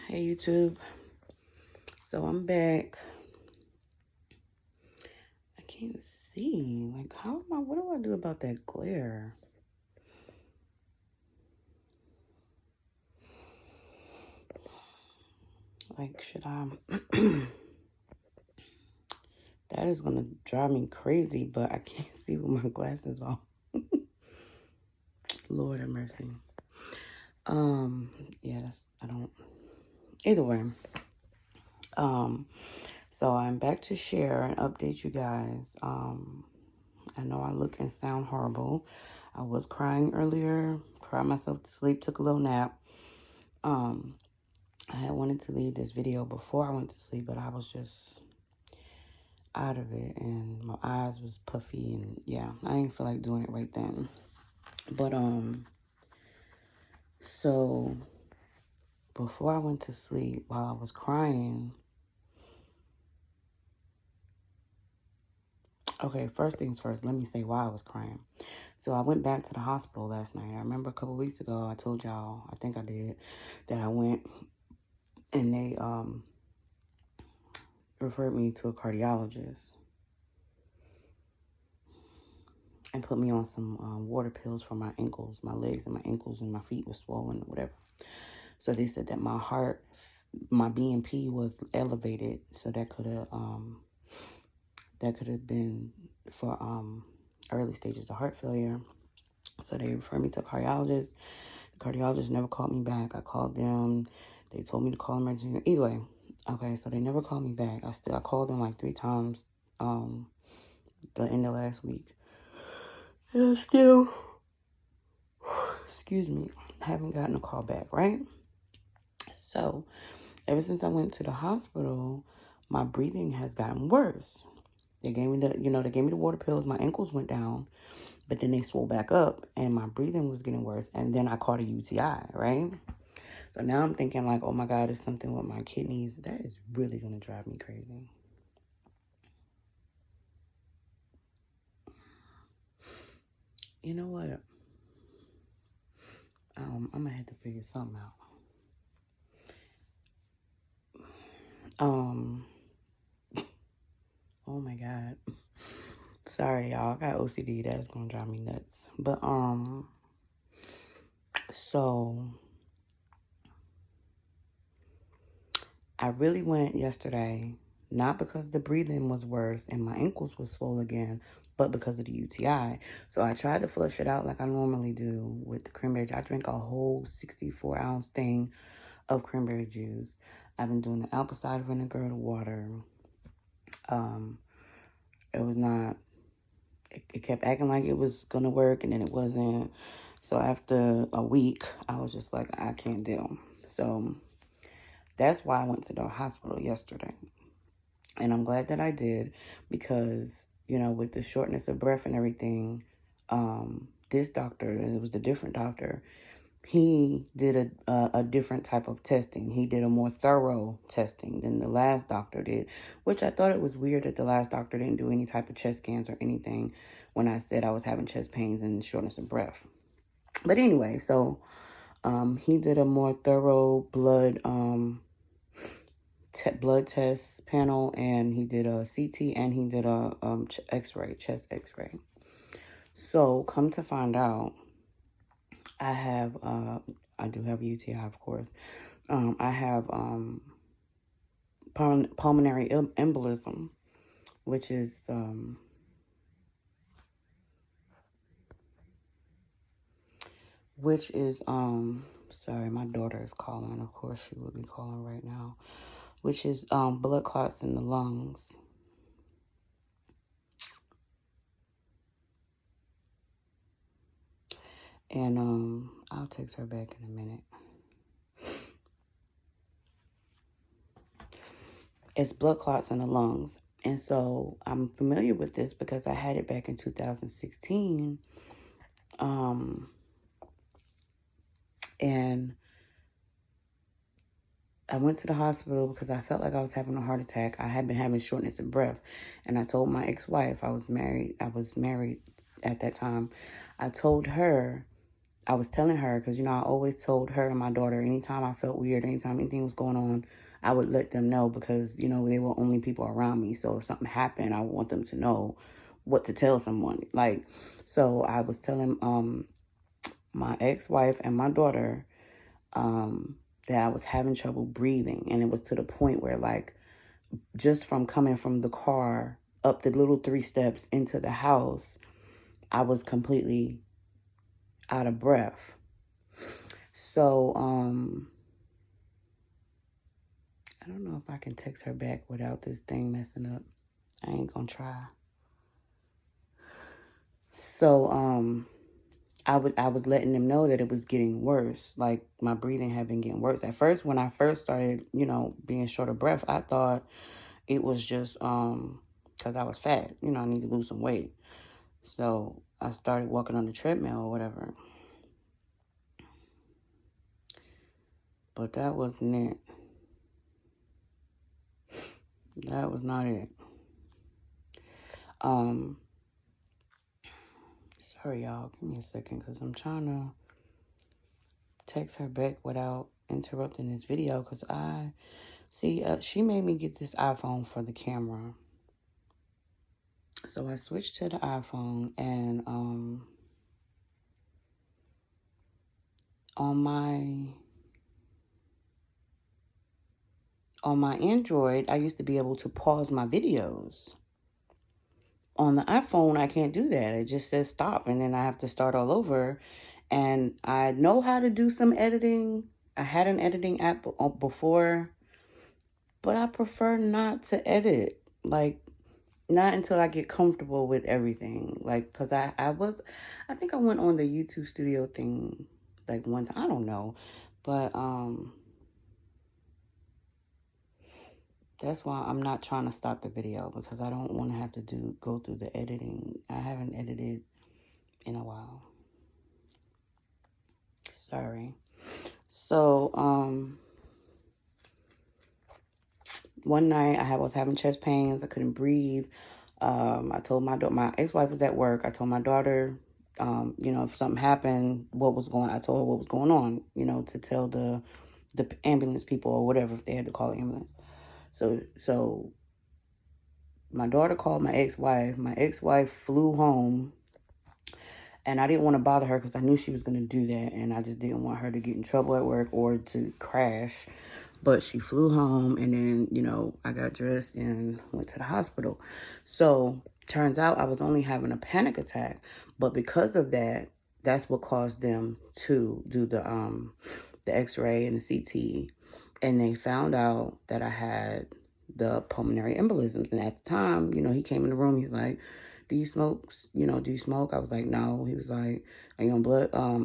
Hey YouTube, so I'm back. I can't see, like, what do I do about that glare? Like, should I, that is gonna drive me crazy, but I can't see with my glasses on. Lord have mercy. Yeah, either way. So I'm back to share and update you guys. I know I look and sound horrible. I was crying earlier, cried myself to sleep, took a little nap. I had wanted to leave this video before I went to sleep, but I was just out of it, and my eyes was puffy, and yeah, I didn't feel like doing it right then. But so before I went to sleep, while I was crying, okay, first things first, let me say why I was crying. So I went back to the hospital last night. I remember a couple weeks ago, I told y'all, I think I did, that I went and they referred me to a cardiologist and put me on some water pills for my ankles. My legs and my ankles and my feet were swollen or whatever. So they said that my heart, my BNP was elevated, so that could have been for early stages of heart failure. So they referred me to a cardiologist. The cardiologist never called me back. I called them. They told me to call emergency. Either way, okay, so they never called me back. I called them like 3 times the end of last week. And I still, excuse me, haven't gotten a call back, right? So ever since I went to the hospital, my breathing has gotten worse. They gave me the water pills. My ankles went down, but then they swelled back up and my breathing was getting worse. And then I caught a UTI, right? So now I'm thinking like, oh my God, it's something with my kidneys. That is really going to drive me crazy. You know what? I'm going to have to figure something out. Oh my God. Sorry, y'all. I got OCD. That's going to drive me nuts. But, so I really went yesterday, not because the breathing was worse and my ankles were swollen again, but because of the UTI. So I tried to flush it out like I normally do with the cranberry juice. I drank a whole 64-ounce thing of cranberry juice. I've been doing the apple cider vinegar, the water. It was not, it kept acting like it was going to work and then it wasn't. So after a week, I was just like, I can't deal. So that's why I went to the hospital yesterday. And I'm glad that I did because, with the shortness of breath and everything, this doctor, it was a different doctor, he did a different type of testing. He did a more thorough testing than the last doctor did, which I thought it was weird that the last doctor didn't do any type of chest scans or anything when I said I was having chest pains and shortness of breath. But anyway, so he did a more thorough blood test panel, and he did a CT, and he did a x-ray, chest x-ray. So come to find out, I do have UTI, of course. I have pulmonary embolism, which is sorry, my daughter is calling. Of course, she will be calling right now. Which is blood clots in the lungs. And I'll text her back in a minute. It's blood clots in the lungs. And so I'm familiar with this because I had it back in 2016. And I went to the hospital because I felt like I was having a heart attack. I had been having shortness of breath. And I told my ex-wife, I was married at that time. I told her, I was telling her, because, I always told her and my daughter, anytime I felt weird, anytime anything was going on, I would let them know, because, they were only people around me. So if something happened, I want them to know what to tell someone. So I was telling my ex-wife and my daughter that I was having trouble breathing. And it was to the point where, just from coming from the car up the little 3 steps into the house, I was completely out of breath. So, I don't know if I can text her back without this thing messing up. I ain't gonna try. So, I was letting them know that it was getting worse. My breathing had been getting worse. At first, when I first started, being short of breath, I thought it was just, because I was fat. I need to lose some weight. So I started walking on the treadmill or whatever. But that wasn't it. That was not it. Sorry, y'all. Give me a second, because I'm trying to text her back without interrupting this video, because she made me get this iPhone for the camera. So I switched to the iPhone, and on my Android, I used to be able to pause my videos. On the iPhone, I can't do that. It just says stop, and then I have to start all over. And I know how to do some editing. I had an editing app before, but I prefer not to edit. Not until I get comfortable with everything. Because I think I went on the YouTube studio thing, one time. I don't know. But, that's why I'm not trying to stop the video, because I don't want to have to go through the editing. I haven't edited in a while. Sorry. So, one night I was having chest pains. I couldn't breathe. I told my ex-wife was at work. I told my daughter, if something happened, I told her what was going on, to tell the ambulance people or whatever, if they had to call the ambulance. So my daughter called my ex-wife. My ex-wife flew home, and I didn't want to bother her because I knew she was going to do that, and I just didn't want her to get in trouble at work or to crash. But she flew home, and then, I got dressed and went to the hospital. So turns out I was only having a panic attack, but because of that, that's what caused them to do the X-ray and the CT. And they found out that I had the pulmonary embolisms. And at the time, he came in the room. He's like, do you smoke? Do you smoke? I was like, no. He was like, are you on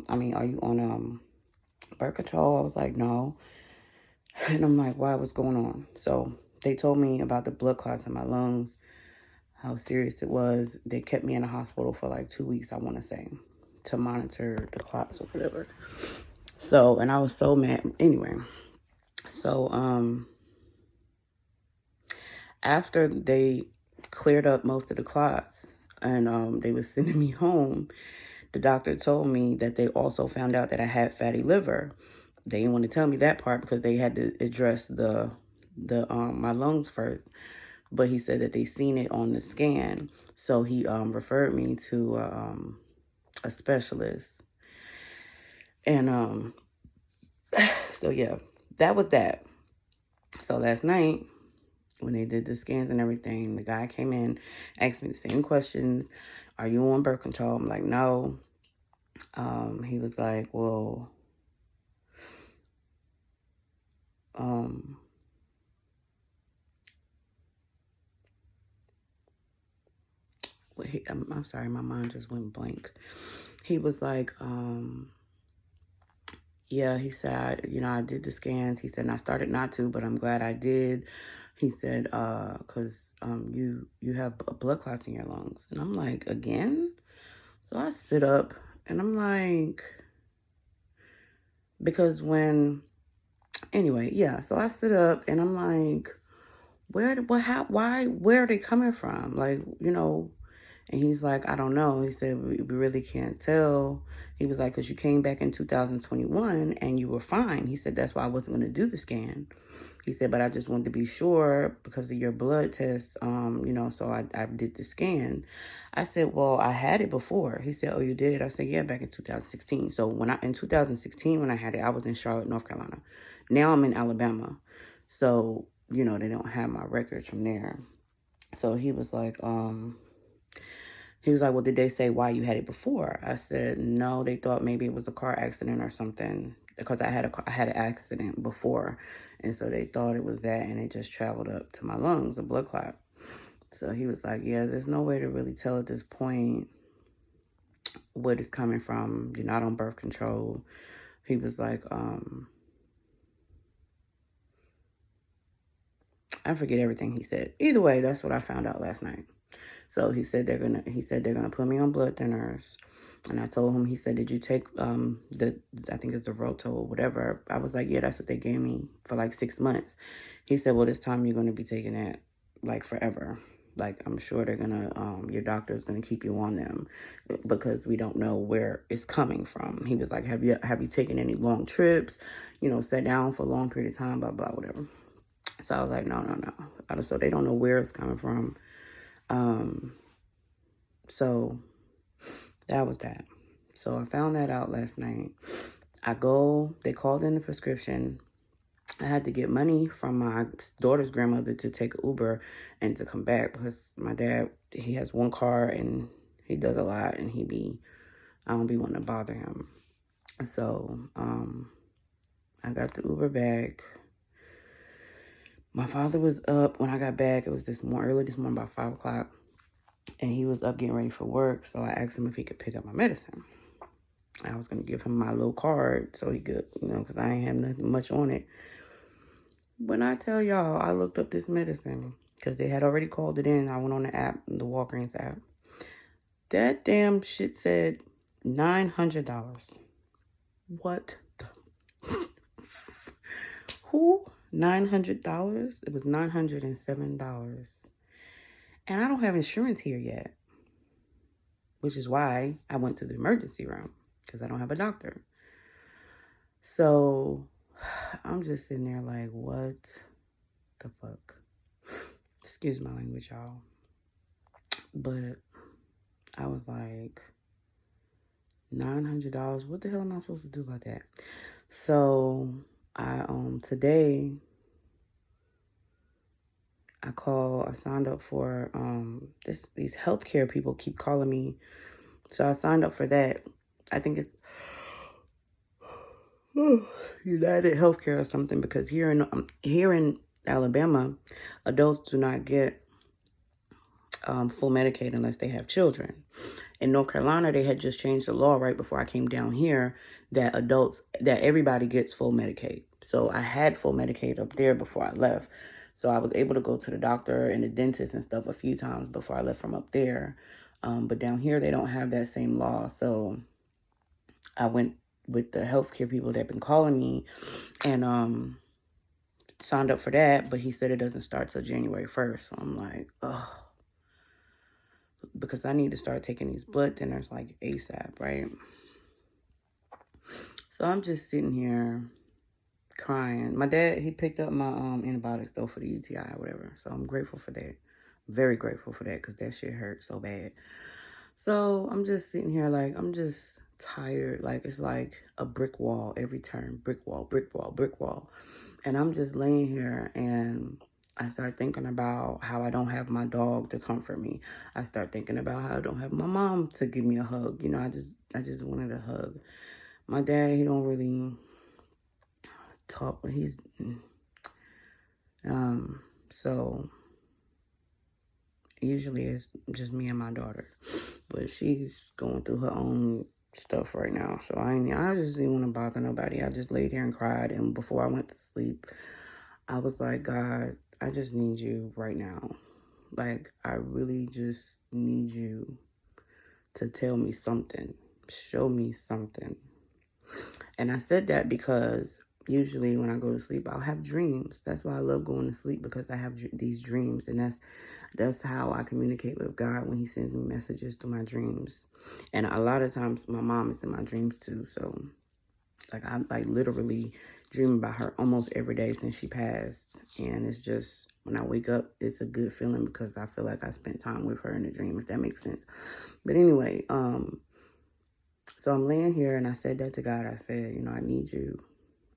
are you on birth control? I was like, no. And I'm like, why? What's going on? So they told me about the blood clots in my lungs, how serious it was. They kept me in the hospital for 2 weeks, I want to say, to monitor the clots or whatever. So, and I was so mad. Anyway. So, after they cleared up most of the clots and they was sending me home, the doctor told me that they also found out that I had fatty liver. They didn't want to tell me that part because they had to address my lungs first. But he said that they seen it on the scan. So he referred me to a specialist. And so yeah, that was that. So last night, when they did the scans and everything, the guy came in, asked me the same questions. Are you on birth control? I'm like, no. He was like, well, I'm sorry, my mind just went blank. He was like, yeah, he said, I did the scans. He said, and I started not to, but I'm glad I did. He said, because you have blood clots in your lungs. And I'm like, again? So I sit up and I'm like, because so I sit up and I'm like, where are they coming from? And he's like, I don't know. He said, we really can't tell. He was like, because you came back in 2021 and you were fine. He said, that's why I wasn't going to do the scan. He said, but I just wanted to be sure because of your blood test, so I did the scan. I said, well, I had it before. He said, oh, you did? I said, yeah, back in 2016. So in 2016, when I had it, I was in Charlotte, North Carolina. Now I'm in Alabama. So, they don't have my records from there. So he was like, well, did they say why you had it before? I said, no, they thought maybe it was a car accident or something because I had an accident before. And so they thought it was that, and it just traveled up to my lungs, a blood clot. So he was like, yeah, there's no way to really tell at this point what it's coming from. You're not on birth control. He was like, I forget everything he said. Either way, that's what I found out last night. So he said they're gonna put me on blood thinners. And I told him, he said, did you take I think it's a Roto or whatever. I was like, yeah, that's what they gave me for like 6 months. He said, well, this time you're gonna be taking it like forever. Like, I'm sure they're gonna, your doctor's gonna keep you on them because we don't know where it's coming from. He was like, have you taken any long trips, sat down for a long period of time, blah, blah, whatever. So I was like, no. So they don't know where it's coming from. So that was that. So I found that out last night. They called in the prescription. I had to get money from my daughter's grandmother to take Uber and to come back because my dad, he has one car and he does a lot and I don't be wanting to bother him. So, I got the Uber back. My father was up when I got back. It was early this morning, about 5 o'clock. And he was up getting ready for work. So I asked him if he could pick up my medicine. I was going to give him my little card so he could, because I ain't have nothing much on it. When I tell y'all, I looked up this medicine because they had already called it in. I went on the app, the Walgreens app. That damn shit said $900. What the? Who? $900? It was $907. And I don't have insurance here yet, which is why I went to the emergency room because I don't have a doctor. So I'm just sitting there like, what the fuck? Excuse my language, y'all. But I was like, $900? What the hell am I supposed to do about that? So I today I signed up for these healthcare people keep calling me. So I signed up for that. I think it's United Healthcare or something, because here in Alabama, adults do not get full Medicaid unless they have children. In North Carolina, they had just changed the law right before I came down here that everybody gets full Medicaid. So I had full Medicaid up there before I left. So I was able to go to the doctor and the dentist and stuff a few times before I left from up there. But down here, they don't have that same law. So I went with the healthcare people that have been calling me and signed up for that. But he said it doesn't start till January 1st. So I'm like, ugh. Because I need to start taking these blood thinners like ASAP, right? So I'm just sitting here crying. My dad, he picked up my antibiotics though for the UTI or whatever. So I'm grateful for that. Very grateful for that because that shit hurt so bad. So I'm just sitting here like, I'm just tired. Like, it's like a brick wall every turn. Brick wall, brick wall, brick wall. And I'm just laying here and I start thinking about how I don't have my dog to comfort me. I start thinking about how I don't have my mom to give me a hug. I just wanted a hug. My dad, he don't really talk. So usually it's just me and my daughter, but she's going through her own stuff right now. So I just didn't want to bother nobody. I just laid here and cried. And before I went to sleep, I was like, God, I just need you right now. Like, I really just need you to tell me something. Show me something. And I said that because usually when I go to sleep, I'll have dreams. That's why I love going to sleep, because I have these dreams, and that's how I communicate with God, when he sends me messages through my dreams. And a lot of times my mom is in my dreams too. So like I like literally dream about her almost every day since she passed. And it's just, when I wake up, it's a good feeling, because I feel like I spent time with her in a dream, if that makes sense. But anyway, so I'm laying here and I said that to God. I said, I need you.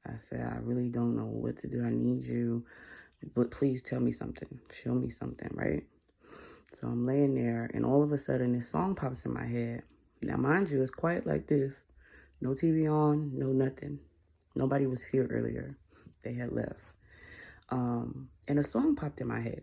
I said, I really don't know what to do. I need you, but please tell me something. Show me something, right? So I'm laying there, and all of a sudden this song pops in my head. Now, mind you, it's quiet like this. No TV on, no nothing. Nobody was here earlier. They had left. And a song popped in my head.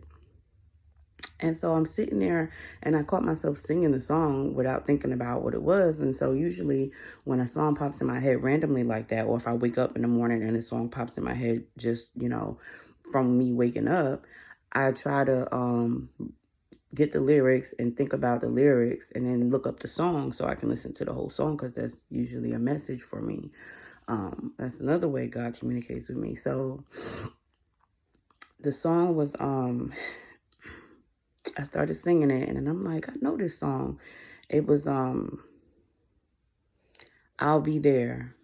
And so I'm sitting there, and I caught myself singing the song without thinking about what it was. And so usually when a song pops in my head randomly like that, or if I wake up in the morning and a song pops in my head just, from me waking up, I try to get the lyrics and think about the lyrics, and then look up the song so I can listen to the whole song, because that's usually a message for me. That's another way God communicates with me. So the song was, I started singing it, and then I'm like, I know this song. It was, I'll Be There.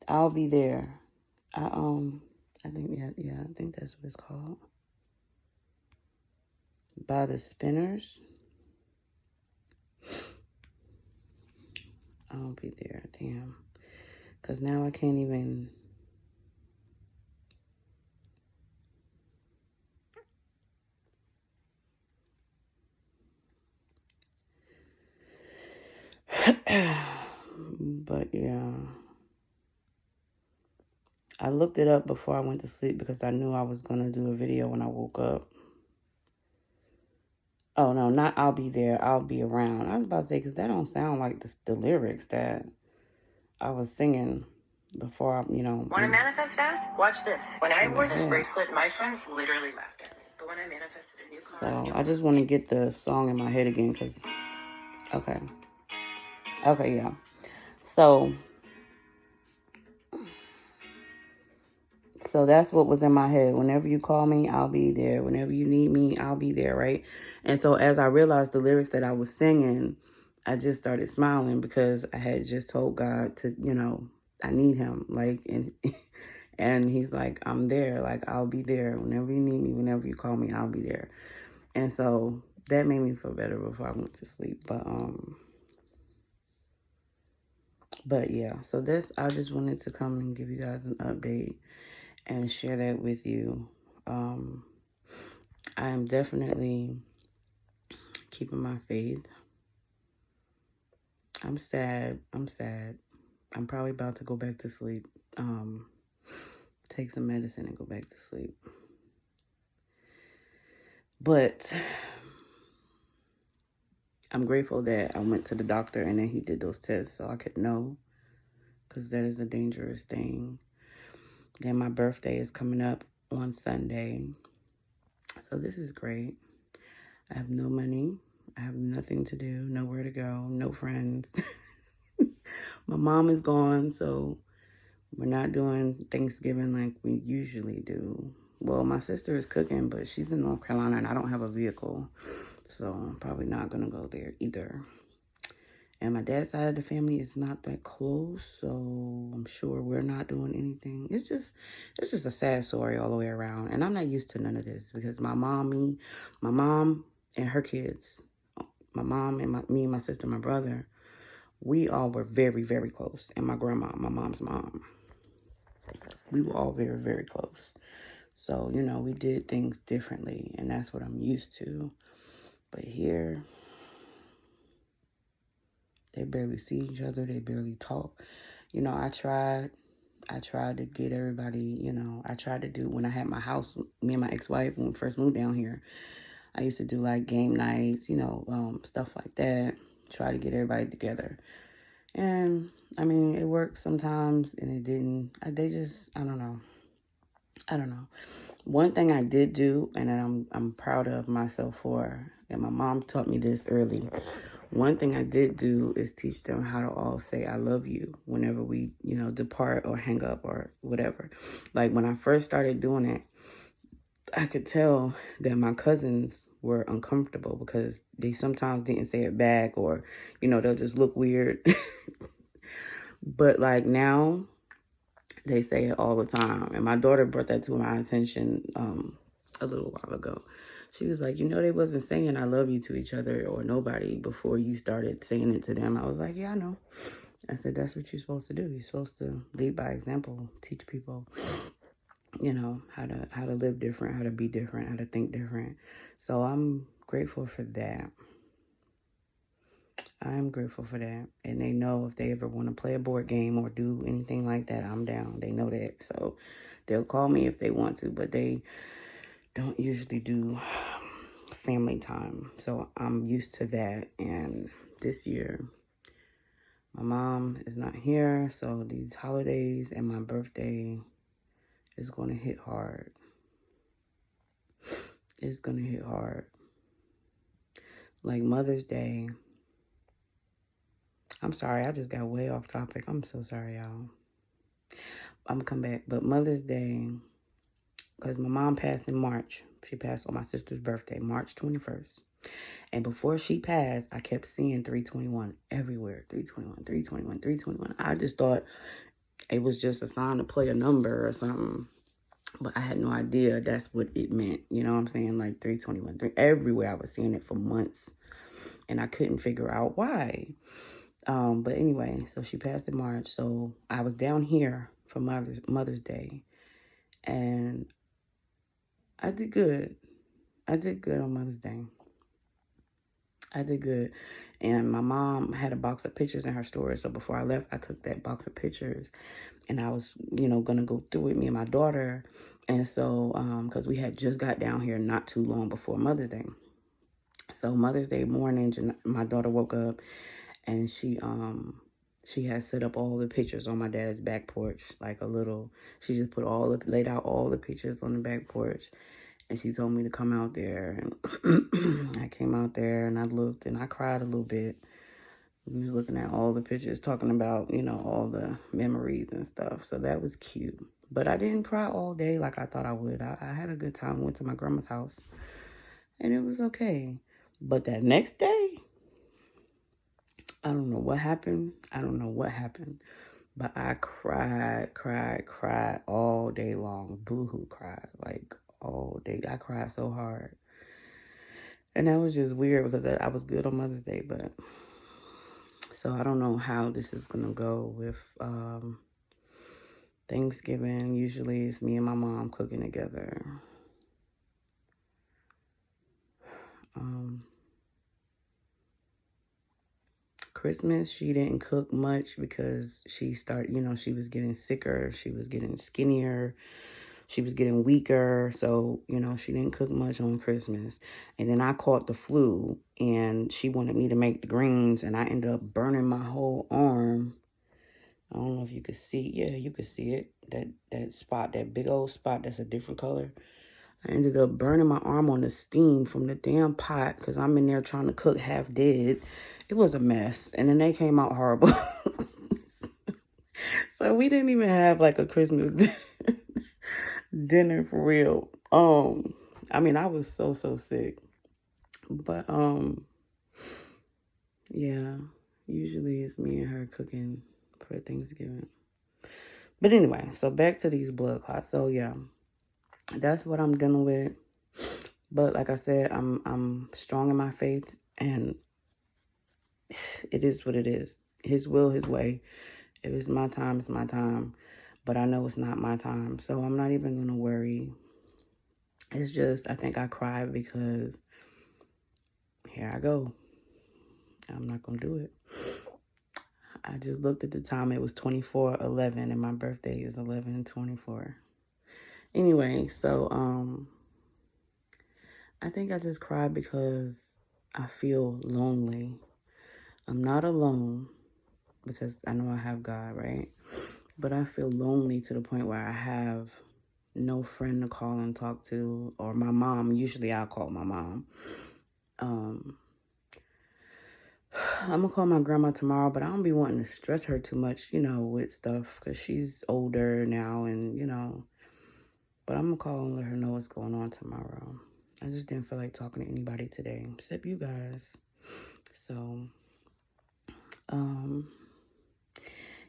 I'll Be There. I think, I think that's what it's called. By the Spinners. I'll Be There. Damn. Because now I can't even. But yeah, I looked it up before I went to sleep, because I knew I was going to do a video when I woke up. Oh, no, not I'll Be There. I'll Be Around. I was about to say, because that don't sound like the lyrics that I was singing before Want to manifest fast? Watch this. When I wore this bracelet, my friends literally laughed at me. But when I manifested a new car... So I just want to get the song in my head again, because... Okay. Okay, yeah. So that's what was in my head. Whenever you call me, I'll be there. Whenever you need me, I'll be there, right? And so as I realized the lyrics that I was singing, I just started smiling, because I had just told God to, I need him. Like, and he's like, I'm there. Like, I'll be there. Whenever you need me, whenever you call me, I'll be there. And so that made me feel better before I went to sleep. But yeah, so I just wanted to come and give you guys an update and share that with you. I am definitely keeping my faith. I'm sad. I'm probably about to go back to sleep. Take some medicine and go back to sleep. But I'm grateful that I went to the doctor and then he did those tests so I could know, because that is a dangerous thing. Then my birthday is coming up on Sunday. So this is great. I have no money. I have nothing to do, nowhere to go, no friends. My mom is gone, so we're not doing Thanksgiving like we usually do. Well, my sister is cooking, but she's in North Carolina and I don't have a vehicle. So I'm probably not going to go there either. And my dad's side of the family is not that close, so I'm sure we're not doing anything. It's just a sad story all the way around. And I'm not used to none of this, because my mom and her kids, my mom and me and my sister, my brother, we all were very, very close. And my grandma, my mom's mom, we were all very, very close. So, we did things differently, and that's what I'm used to. But here, they barely see each other. They barely talk. I tried to get everybody, I tried to do, when I had my house, me and my ex-wife, when we first moved down here, I used to do like game nights, stuff like that. Try to get everybody together. And I mean, it worked sometimes and it didn't. I don't know. One thing I did do, and that I'm proud of myself for, and my mom taught me this early, One thing I did do is teach them how to all say I love you whenever we, depart or hang up or whatever. Like when I first started doing it, I could tell that my cousins were uncomfortable because they sometimes didn't say it back, or, they'll just look weird. But like now, they say it all the time. And my daughter brought that to my attention a little while ago. She was like, they wasn't saying I love you to each other or nobody before you started saying it to them. I was like, yeah, I know. I said, that's what you're supposed to do. You're supposed to lead by example, teach people, how to live different, how to be different, how to think different. So I'm grateful for that. I'm grateful for that. And they know if they ever want to play a board game or do anything like that, I'm down. They know that. So they'll call me if they want to, but they don't usually do family time. So I'm used to that. And this year, my mom is not here. So these holidays and my birthday is going to hit hard. It's going to hit hard. Like Mother's Day. I'm sorry, I just got way off topic. I'm so sorry, y'all. I'm going to come back. But Mother's Day, because my mom passed in March. She passed on my sister's birthday, March 21st. And before she passed, I kept seeing 321 everywhere. 321, 321, 321. I just thought it was just a sign to play a number or something. But I had no idea that's what it meant. You know what I'm saying? Like 321, everywhere. I was seeing it for months. And I couldn't figure out why. But anyway, so she passed in March. So I was down here for Mother's Day. And I did good. I did good on Mother's Day. I did good. And my mom had a box of pictures in her storage. So before I left, I took that box of pictures. And I was, going to go through it, me and my daughter. And so, because we had just got down here not too long before Mother's Day. So Mother's Day morning, my daughter woke up and she had set up all the pictures on my dad's back porch, like she just laid out all the pictures on the back porch. And she told me to come out there. And I came out there and I looked and I cried a little bit. We was looking at all the pictures, talking about, all the memories and stuff. So that was cute. But I didn't cry all day like I thought I would. I had a good time. Went to my grandma's house. And it was okay. But that next day, I don't know what happened. But I cried all day long. Boo-hoo cried, like all day. I cried so hard. And that was just weird because I was good on Mother's Day. But so I don't know how this is going to go with Thanksgiving. Usually it's me and my mom cooking together. Christmas, she didn't cook much because she was getting sicker. She was getting skinnier. She was getting weaker. So, she didn't cook much on Christmas. And then I caught the flu and she wanted me to make the greens and I ended up burning my whole arm. I don't know if you could see. Yeah, you could see it. That spot, that big old spot that's a different color. I ended up burning my arm on the steam from the damn pot because I'm in there trying to cook half dead. It was a mess. And then they came out horrible. So we didn't even have like a Christmas dinner for real. I mean, I was so sick. But yeah, usually it's me and her cooking for Thanksgiving. But anyway, so back to these blood clots. So yeah, that's what I'm dealing with. But like I said, I'm strong in my faith, and it is what it is. His will, his way. If it's my time, it's my time. But I know it's not my time, so I'm not even going to worry. It's just, I think I cried because here I go. I'm not going to do it. I just looked at the time. It was 24/11, and my birthday is 11/24. Anyway, so I think I just cried because I feel lonely. I'm not alone because I know I have God, right? But I feel lonely to the point where I have no friend to call and talk to, or my mom. Usually I'll call my mom. I'm gonna call my grandma tomorrow, but I don't be wanting to stress her too much, with stuff, because she's older now, and but I'm gonna call and let her know what's going on tomorrow. I just didn't feel like talking to anybody today, except you guys. So,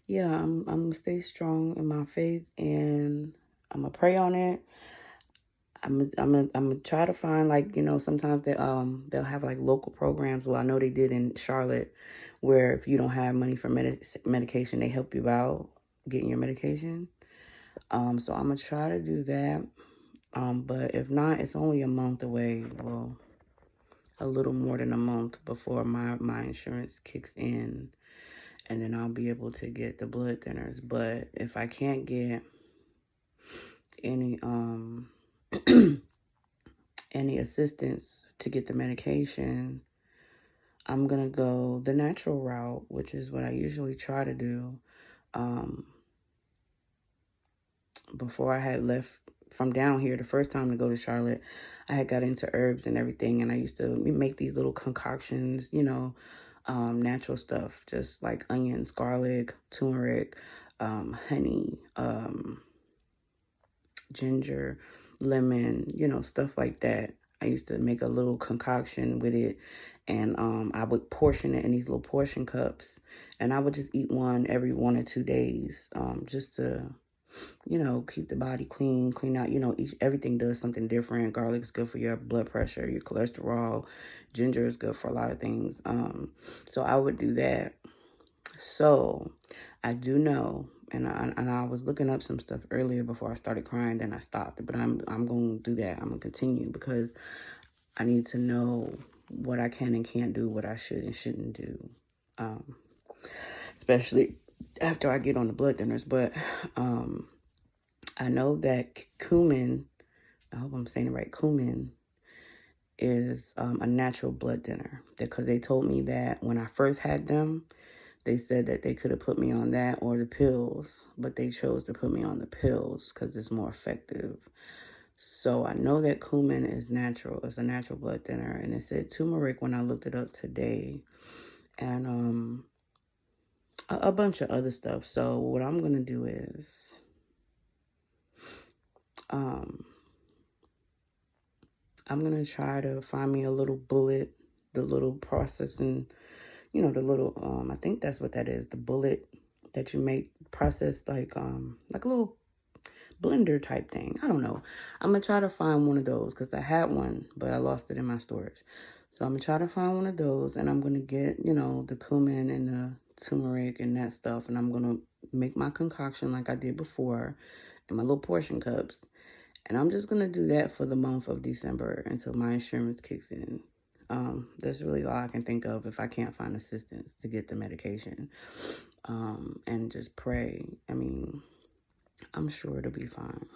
yeah, I'm gonna stay strong in my faith, and I'm gonna pray on it. I'm gonna try to find, like, sometimes they'll have like local programs. Well, I know they did in Charlotte, where if you don't have money for medication, they help you out getting your medication. So I'm gonna try to do that. But if not, it's only a month away. Well, a little more than a month before my insurance kicks in, and then I'll be able to get the blood thinners. But if I can't get any any assistance to get the medication, I'm gonna go the natural route, which is what I usually try to do. Before I had left from down here the first time to go to Charlotte, I had got into herbs and everything, and I used to make these little concoctions, natural stuff, just like onions, garlic, turmeric, honey, ginger, lemon, stuff like that. I used to make a little concoction with it, and I would portion it in these little portion cups, and I would just eat one every 1 or 2 days, just to keep the body clean out. Everything does something different. Garlic is good for your blood pressure, your cholesterol. Ginger is good for a lot of things. So I would do that. So I do know, and I was looking up some stuff earlier before I started crying, then I stopped. But I'm going to do that. I'm going to continue, because I need to know what I can and can't do, what I should and shouldn't do. Especially after I get on the blood thinners. But I know that cumin, I hope I'm saying it right, cumin is a natural blood thinner, because they told me that when I first had them, they said that they could have put me on that or the pills, but they chose to put me on the pills because it's more effective. So I know that cumin is natural. It's a natural blood thinner. And it said turmeric when I looked it up today. And a bunch of other stuff. So what I'm going to do is I'm going to try to find me a little bullet, the little processing, the little, I think that's what that is, the bullet that you make processed, like a little blender type thing. I don't know. I'm going to try to find one of those, because I had one, but I lost it in my storage. So I'm going to try to find one of those, and I'm going to get, the cumin and the turmeric and that stuff, and I'm going to make my concoction like I did before in my little portion cups. And I'm just going to do that for the month of December until my insurance kicks in. That's really all I can think of if I can't find assistance to get the medication. And just pray. I mean, I'm sure it'll be fine.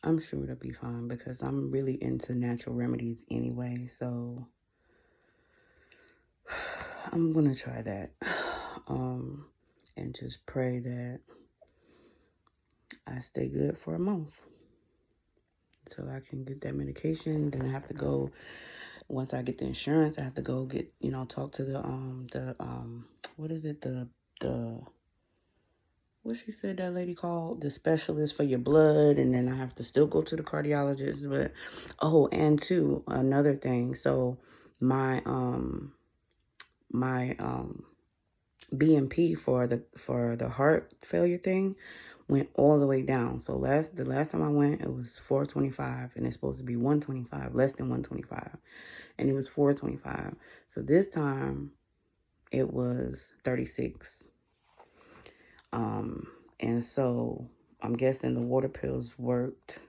I'm sure it'll be fine, because I'm really into natural remedies anyway. So I'm going to try that. And just pray that I stay good for a month until I can get that medication. Then I have to go, once I get the insurance, I have to go get, talk to the what is it? What she said that lady called? The specialist for your blood. And then I have to still go to the cardiologist. But, and too, another thing. So my BMP for the heart failure thing went all the way down. So the last time I went, it was 425, and it's supposed to be 125, less than 125, and it was 425. So this time it was 36. And so I'm guessing the water pills worked.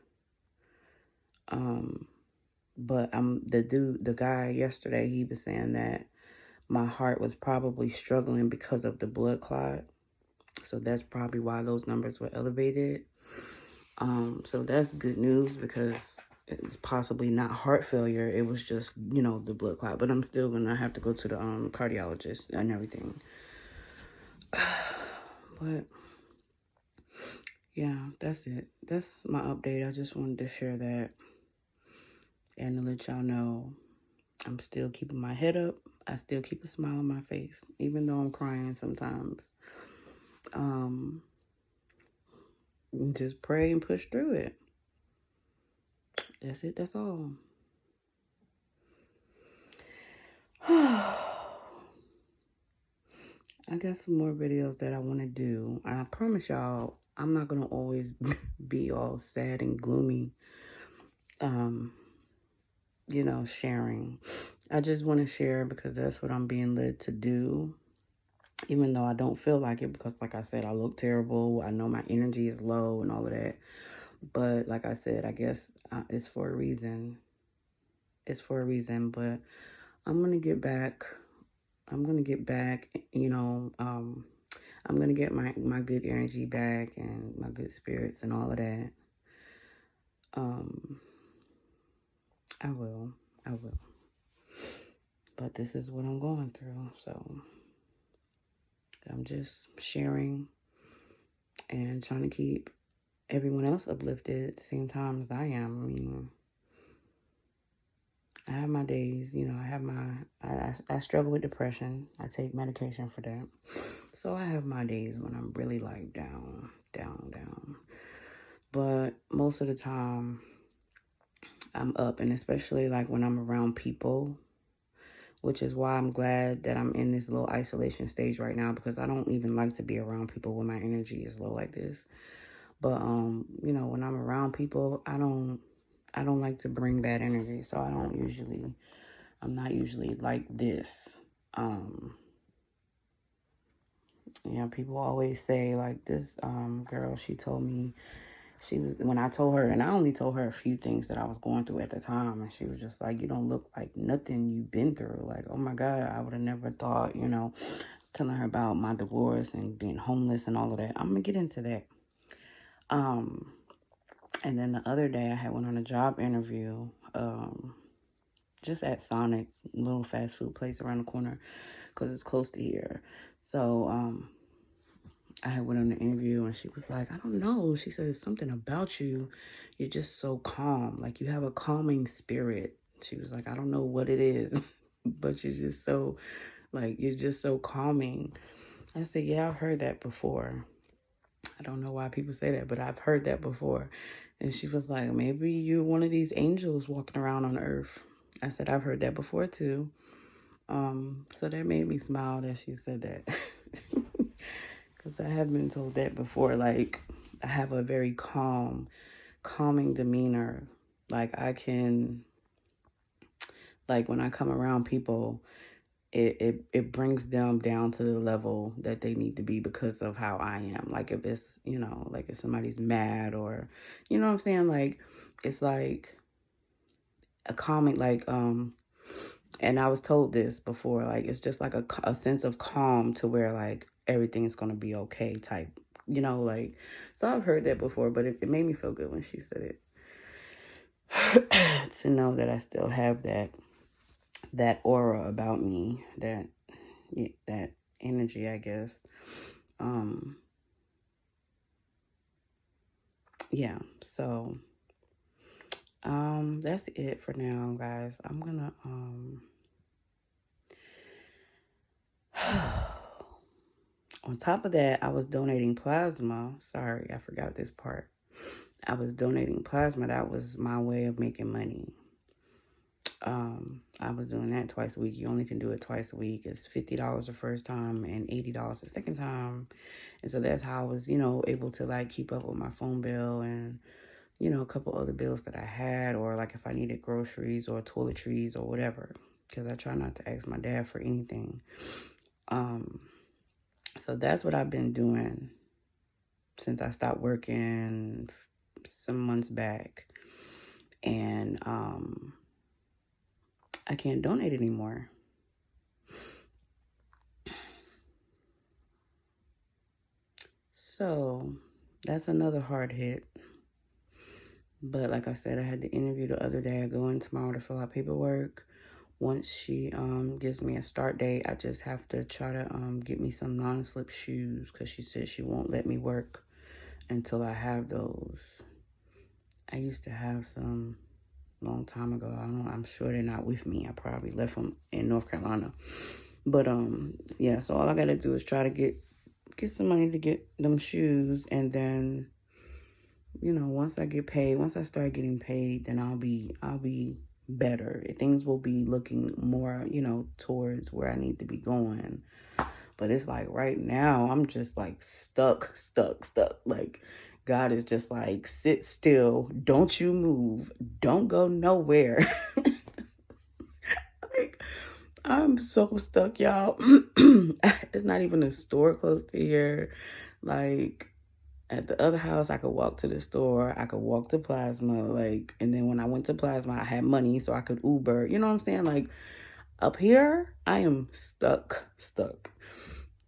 But the guy yesterday, he was saying that my heart was probably struggling because of the blood clot. So that's probably why those numbers were elevated. So that's good news, because it's possibly not heart failure. It was just, the blood clot. But I'm still going to have to go to the cardiologist and everything. But, yeah, that's it. That's my update. I just wanted to share that and to let y'all know I'm still keeping my head up. I still keep a smile on my face, even though I'm crying sometimes. Just pray and push through it. That's it. That's all. I got some more videos that I want to do. I promise y'all, I'm not going to always be all sad and gloomy, sharing. I just want to share because that's what I'm being led to do. Even though I don't feel like it, because like I said, I look terrible. I know my energy is low and all of that. But like I said, I guess it's for a reason. It's for a reason. But I'm going to get back. I'm going to get back, I'm going to get my good energy back and my good spirits and all of that. I will. But this is what I'm going through. So I'm just sharing and trying to keep everyone else uplifted at the same time as I am. I mean, I have my days, I struggle with depression. I take medication for that. So I have my days when I'm really like down. But most of the time I'm up, and especially like when I'm around people, which is why I'm glad that I'm in this little isolation stage right now, because I don't even like to be around people when my energy is low like this. But when I'm around people, I don't like to bring bad energy, so I'm not usually like this. People always say like this girl, she told me, when I told her, and I only told her a few things that I was going through at the time, and she was just like, you don't look like nothing you've been through. Like, oh my God, I would have never thought, telling her about my divorce and being homeless and all of that. I'm gonna get into that. And then the other day I had went on a job interview, just at Sonic, little fast food place around the corner, because it's close to here. So, I had went on an interview, and she was like, I don't know. She said, something about you. You're just so calm. Like, you have a calming spirit. She was like, I don't know what it is, but you're just so calming. I said, yeah, I've heard that before. I don't know why people say that, but I've heard that before. And she was like, maybe you're one of these angels walking around on earth. I said, I've heard that before too. So that made me smile that she said that. Because I have been told that before. Like, I have a very calming demeanor. Like, I can, like, when I come around people, it brings them down to the level that they need to be because of how I am. Like, if it's, like if somebody's mad, or, you know what I'm saying? Like, it's like a calming, like, and I was told this before, like, it's just like a sense of calm to where, like, everything is going to be okay type, like, so I've heard that before, but it made me feel good when she said it, to know that I still have that aura about me, that energy, I guess. Yeah, so, that's it for now, guys. I'm gonna, on top of that, I was donating plasma. Sorry, I forgot this part. I was donating plasma. That was my way of making money. I was doing that twice a week. You only can do it twice a week. It's $50 the first time and $80 the second time. And so that's how I was, able to like keep up with my phone bill and, a couple other bills that I had, or like if I needed groceries or toiletries or whatever, because I try not to ask my dad for anything. So that's what I've been doing since I stopped working some months back. And I can't donate anymore. So that's another hard hit. But like I said, I had the interview the other day. I go in tomorrow to fill out paperwork. Once she gives me a start date, I just have to try to get me some non-slip shoes, because she said she won't let me work until I have those. I used to have some long time ago. I'm sure they're not with me. I probably left them in North Carolina. But yeah, so all I gotta do is try to get some money to get them shoes, and then, you know, once I get paid, once I start getting paid, then I'll be better. Things will be looking more, you know, towards where I need to be going. But it's like right now, I'm just like stuck. Like, God is just like, sit still. Don't you move. Don't go nowhere. Like, I'm so stuck, y'all. It's not even a store close to here. Like, at the other house, I could walk to the store. I could walk to Plasma. Like, and then when I went to Plasma, I had money, so I could Uber. You know what I'm saying? Like, up here, I am stuck.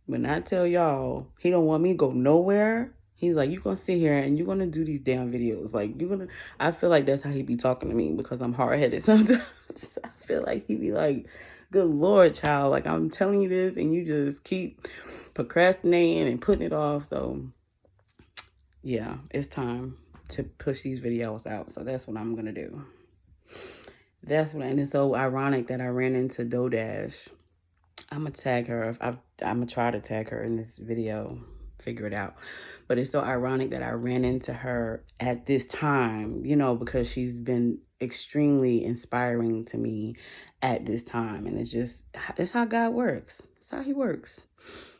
When I tell y'all, he don't want me to go nowhere. He's like, you're going to sit here and you're going to do these damn videos. Like, I feel like that's how he be talking to me, because I'm hard-headed sometimes. I feel like he be like, good Lord, child. Like, I'm telling you this and you just keep procrastinating and putting it off. So, yeah, it's time to push these videos out. So that's what I'm going to do. And it's so ironic that I ran into DoDash. I'm going to tag her. I'm going to try to tag her in this video, figure it out. But it's so ironic that I ran into her at this time, you know, because she's been extremely inspiring to me at this time. And it's how God works. It's how he works.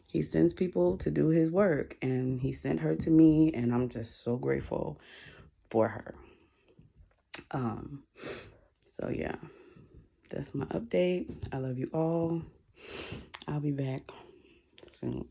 He sends people to do his work, and he sent her to me, and I'm just so grateful for her. So yeah, that's my update. I love you all. I'll be back soon.